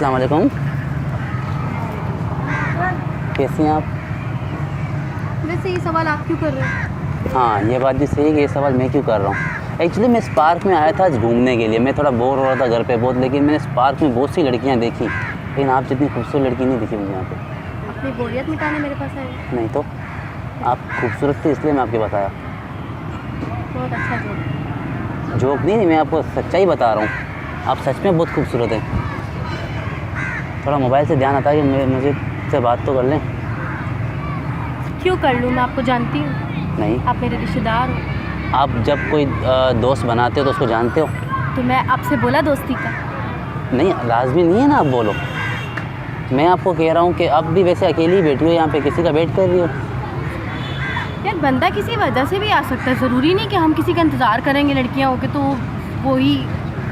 अस्सलाम वालेकुम। कैसी हैं आप? वैसे ये सवाल आप क्यों कर रहे हैं? हाँ, ये बात भी सही है कि ये सवाल मैं क्यों कर रहा हूँ। एक्चुअली मैं इस पार्क में आया था आज घूमने के लिए। मैं थोड़ा बोर हो रहा था घर पे बहुत, लेकिन मैंने इस पार्क में बहुत सी लड़कियाँ देखी, लेकिन आप जितनी खूबसूरत लड़की नहीं दिखी मुझे यहाँ पे। अपनी बोरियत मिटाने मेरे पास आए? नहीं तो, आप खूबसूरत थी इसलिए मैं आपके पास आया। बहुत अच्छा जोक। जोक नहीं, मैं आपको सच्चाई बता रहा हूँ। आप सच में बहुत खूबसूरत हैं। थोड़ा मोबाइल से ध्यान आता है कि मुझे से बात तो कर लें। क्यों कर लूँ, मैं आपको जानती हूँ। नहीं, आप मेरे रिश्तेदार हो। आप जब कोई दोस्त बनाते हो तो उसको जानते हो। तो मैं आपसे बोला दोस्ती का? नहीं, लाजमी नहीं है ना आप बोलो। मैं आपको कह रहा हूँ कि आप भी वैसे अकेली ही बैठी हो यहाँ पे, किसी का वेट कर रही हो। यार बंदा किसी वजह से भी आ सकता है, ज़रूरी नहीं कि हम किसी का इंतज़ार करेंगे लड़कियाँ होके तो वो ही।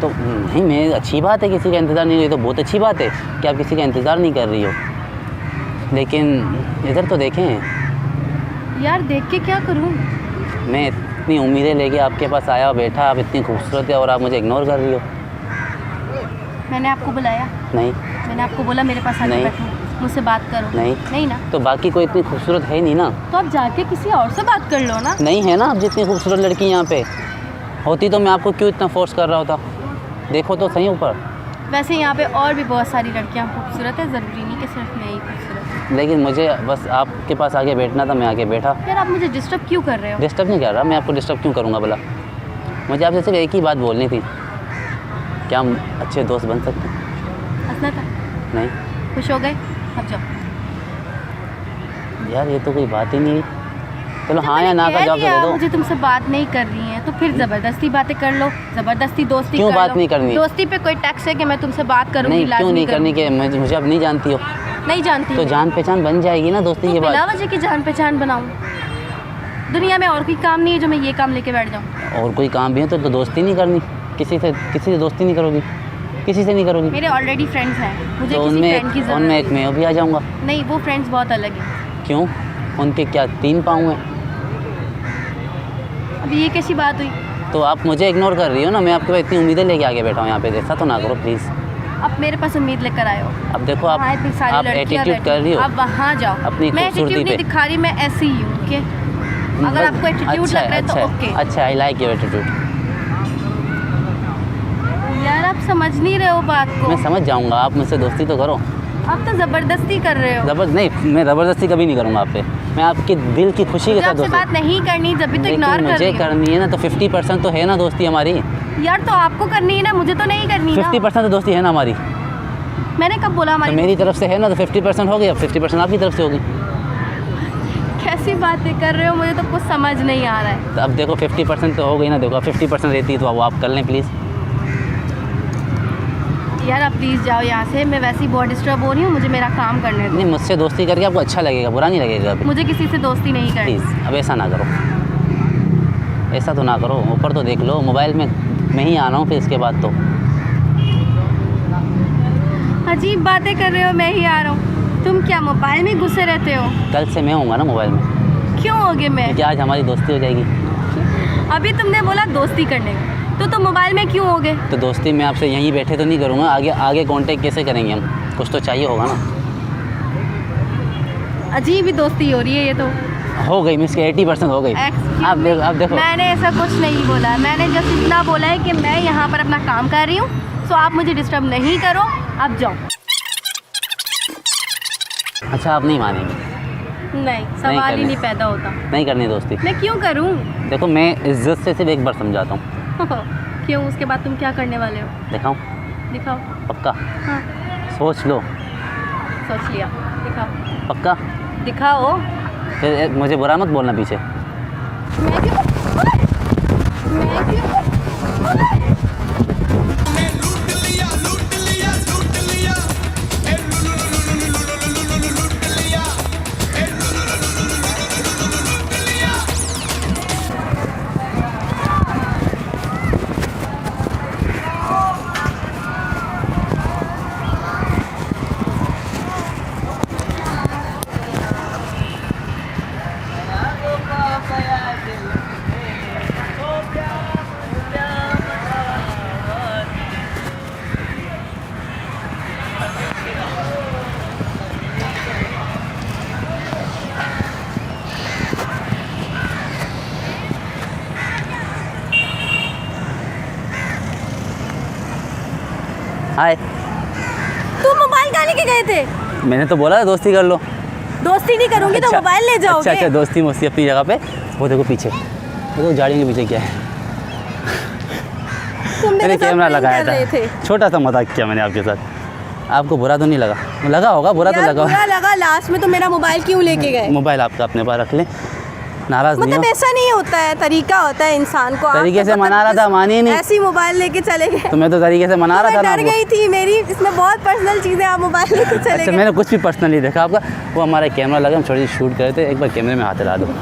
तो नहीं, मैं अच्छी बात है किसी का इंतज़ार नहीं, ये तो बहुत अच्छी बात है कि आप किसी का इंतज़ार नहीं कर रही हो। लेकिन इधर तो देखें। यार देख के क्या करूँ? मैं इतनी उम्मीदें लेके आपके पास आया, बैठा, आप इतनी खूबसूरत है और आप मुझे इग्नोर कर रही हो। मैंने आपको बुलाया? नहीं। मैंने आपको बोला मेरे पास आके नहीं। बैठो, मुझसे बात करो? नहीं। नहीं ना? तो बाकी कोई इतनी खूबसूरत है नहीं ना। तो आप जाके किसी और से बात कर लो ना। नहीं है ना आप जितनी खूबसूरत लड़की यहाँ पे होती तो मैं आपको क्यों इतना फोर्स कर रहा होता। देखो तो सही ऊपर। वैसे यहाँ पे और भी बहुत सारी लड़कियाँ खूबसूरत है, ज़रूरी नहीं कि सिर्फ मैं ही खूबसूरत। लेकिन मुझे बस आपके पास आके बैठना था, मैं आके बैठा। यार आप मुझे डिस्टर्ब क्यों कर रहे हो? डिस्टर्ब नहीं कर रहा, मैं आपको डिस्टर्ब क्यों करूँगा भला। मुझे आपसे सिर्फ एक ही बात बोलनी थी, क्या हम अच्छे दोस्त बन सकते हैं? हंसना था? नहीं खुश हो गए? अब जाओ। यार, ये तो कोई बात ही नहीं है। चलो जब हाँ या मैंने ना का कह जवाब दिया दे दो। मुझे तुमसे बात नहीं कर रही है तो फिर ज़बरदस्ती बातें कर लो, ज़बरदस्ती दोस्ती क्यों कर बात लो। नहीं करनी? दोस्ती पे कोई टैक्स है कि मैं तुमसे बात करूँगी? नहीं, क्यों नहीं करनी कि मुझे अब नहीं जानती हो नहीं जानती तो हूँ। जान पहचान बन जाएगी ना दोस्ती के बिला बाद। वजह की जान पहचान बनाऊँ? दुनिया में और कोई काम नहीं है जो मैं ये काम लेके बैठ जाऊँ? और कोई काम भी है तो दोस्ती नहीं करनी किसी से दोस्ती नहीं करोगी, किसी से नहीं करोगी। मेरे ऑलरेडी फ्रेंड्स हैं, मुझे तो किसी फ्रेंड की उनमें एक ज़रूरत मैं भी आ जाऊँगा। नहीं। वो फ्रेंड्स बहुत अलग हैं। क्यों? उनके क्या 3 पाँव हैं? अब ये कैसी बात हुई? तो आप मुझे इग्नोर कर रही हो ना। मैं आपके पास इतनी उम्मीदें लेके आगे बैठा हूँ यहाँ पे, ऐसा तो ना करो प्लीज़। अब मेरे पास उम्मीद लेकर आए हो? अब देखो आप वहाँ इतनी सारी लड़कियाँ एटीट्यूड बैठी कर रही हो आप वहाँ जाओ। अपनी मैं खूबसूरती एटीट्यूड नहीं पे। दिखा रही, मैं ऐसी ही हूँ। ओके, अगर आपको एटीट्यूड लग रहा है तो ओके। अच्छा, आई लाइक योर एटीट्यूड। यार आप समझ नहीं रहे हो बात को। मैं समझ जाऊँगा, आप मुझसे दोस्ती तो करो। आप तो ज़बरदस्ती कर रहे हो। नहीं, मैं ज़बरदस्ती कभी नहीं करूँगा आप पे। मैं आपके दिल की खुशी के मुझे साथ आपसे दोस्ती। बात नहीं करनी, जब भी तो लेकिन इग्नोर कर मुझे रही हो। करनी है ना, तो 50% तो है ना दोस्ती हमारी। यार तो आपको करनी है ना, मुझे तो नहीं करनी ना। 50% तो दोस्ती है ना हमारी। मैंने कब बोला तो हमारी? मेरी तरफ से है ना, तो 50% हो गई, अब 50% आपकी तरफ से होगी। कैसी बातें कर रहे हो, मुझे तो कुछ समझ नहीं आ रहा है। तो अब देखो 50% तो हो गई ना। देखो अब 50% रहती है तो वो आप कर लें प्लीज़। यार आप प्लीज़ जाओ यहाँ से, मैं वैसे ही बहुत डिस्टर्ब हो रही हूँ, मुझे मेरा काम करने दो। नहीं, मुझसे दोस्ती करके आपको अच्छा लगेगा, बुरा नहीं लगेगा अभी। मुझे किसी से दोस्ती नहीं करनी। प्लीज़ अब ऐसा ना करो, ऐसा तो ना करो। ऊपर तो देख लो, मोबाइल में मैं ही आ रहा हूँ फिर इसके बाद तो। अजीब बातें कर रहे हो, मैं ही आ रहा हूँ। तुम क्या मोबाइल में घुसे रहते हो? कल से मैं होऊंगा ना मोबाइल में। क्यों होगे मैं? क्योंकि आज हमारी दोस्ती हो जाएगी। अभी तुमने बोला दोस्ती करने को, तो मोबाइल में क्यों होगे? तो दोस्ती मैं आपसे यहीं बैठे तो नहीं करूँगा, आगे कांटेक्ट कैसे करेंगे हम? कुछ तो चाहिए होगा ना। अजीब ही दोस्ती हो रही है ये तो। हो गई मिस के 80% हो गई। आप देखो मैंने ऐसा कुछ नहीं बोला। मैंने जस्ट इतना बोला है कि मैं यहाँ पर अपना काम कर रही हूँ, सो आप मुझे डिस्टर्ब नहीं करो, आप जाओ। अच्छा, आप नहीं मानेंगे? नहीं, सवाल ही नहीं पैदा होता। नहीं करनी दोस्ती। मैं क्यों करूँ? देखो मैं इज्जत से सिर्फ एक बार समझाता हूँ। क्यों? उसके बाद तुम क्या करने वाले हो? दिखाऊँ? दिखाओ। पक्का? हाँ, सोच लो। सोच लिया। दिखाओ। पक्का? दिखाओ। फिर मुझे बुरा मत बोलना पीछे। मैं क्यों? मैं क्यों? हाय। तुम मोबाइल कहाँ लेके गए थे? मैंने तो बोला था दोस्ती कर लो। दोस्ती नहीं करूंगी तो मोबाइल ले जाओगे? अच्छा दोस्ती मस्ती अपनी जगह पे। वो देखो पीछे, देखो झाड़ियों के पीछे क्या है। तुम मेरे मैंने साथ कैमरा prank लगाया कर रहे था, थे। छोटा सा मजाक किया मैंने आपके साथ। आपको बुरा तो नहीं लगा? लगा होगा, बुरा तो यार लगा बुरा लगा, लास्ट में तो मेरा मोबाइल क्यों लेके गए? मोबाइल आपका अपने पास रख लें, नाराज़ नहीं मतलब हो। ऐसा नहीं होता है, तरीका होता है इंसान को। आप तरीके तो से मतलब मना रहा था, मानी नहीं। ऐसे ही मोबाइल लेके चले गए। तो मैं तो तरीके से मना रहा था ना मैं डर आपको। गई थी, मेरी इसमें बहुत पर्सनल चीज़ें, आप मोबाइल लेके चले अच्छा गए। मैंने कुछ भी पर्सनली देखा आपका। वो हमारा कैमरा लगा, हम थोड़ी शूट कर रहे थे, एक बार कैमरे में हाथ हिला दो।